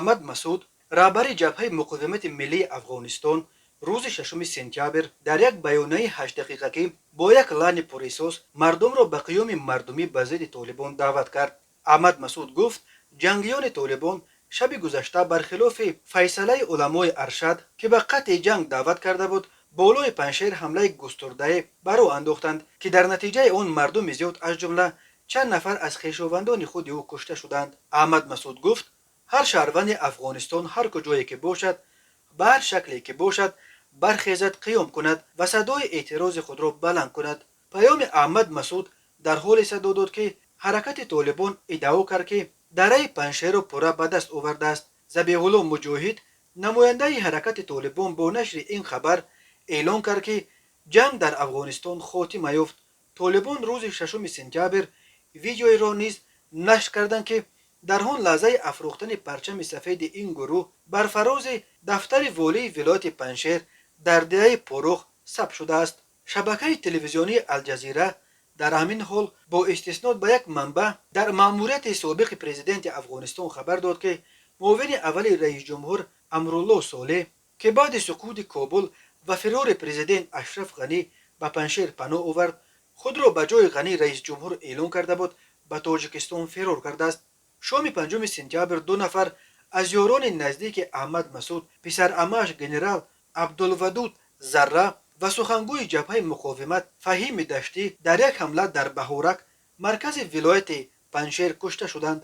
احمد مسعود رهبر جبهه مقاومت ملی افغانستان روز 6 سپتامبر در یک بیانیه 8 دقیقگی با یک لحن پرحساس مردم را به قیام مردمی به ضد طالبان دعوت کرد. احمد مسعود گفت جنگیان طالبان شب گذشته برخلاف فیصله علمای ارشد که به قطع جنگ دعوت کرده بود بالای پنشیر حمله گسترده بر او انداختند که در نتیجه آن مردم زیاد از جمله چند نفر از خویشاوندان خود او کشته شدند. احمد مسعود گفت هر شهروند افغانستان هر کجایی که باشد به هر شکلی که باشد برخیزد قیام کند و صدای اعتراض خود را بلند کند. پیام احمد مسعود در حال صدا داد که حرکت طالبان ادعا کرد که دره پنشیر را پوره به دست آورده است. ذبیح الله مجاهد نماینده حرکت طالبان با نشر این خبر اعلان کرد که جنگ در افغانستان خاتمه یافت. طالبان روز 6 سپتامبر ویدیویی را نیز نشر کردند که در آن لحظه افروختن پرچم سفید این گروه بر فراز دفتر والی ولایت پنشیر در دهه پاروخ ثبت شده است. شبکه تلویزیونی الجزیره در همین حال با استناد به یک منبع در مأموریت سابق پرزیدنت افغانستان خبر داد که معاون اول رئیس جمهور امرالله صالح که بعد سقوط کابل و فرار پرزیدنت اشرف غنی به پنشیر پناه آورد خود را به جای غنی رئیس جمهور اعلان کرده بود به تاجیکستان فرار کرده است. شام 5 سپتامبر 2 نفر از یاران نزدیک احمد مسعود پسر عمه‌اش گنرال عبدالودود ذره و سخنگوی جبهه مقاومت فهیم دشتی در یک حمله در بهارک مرکز ولایت پنشیر کشته شدند.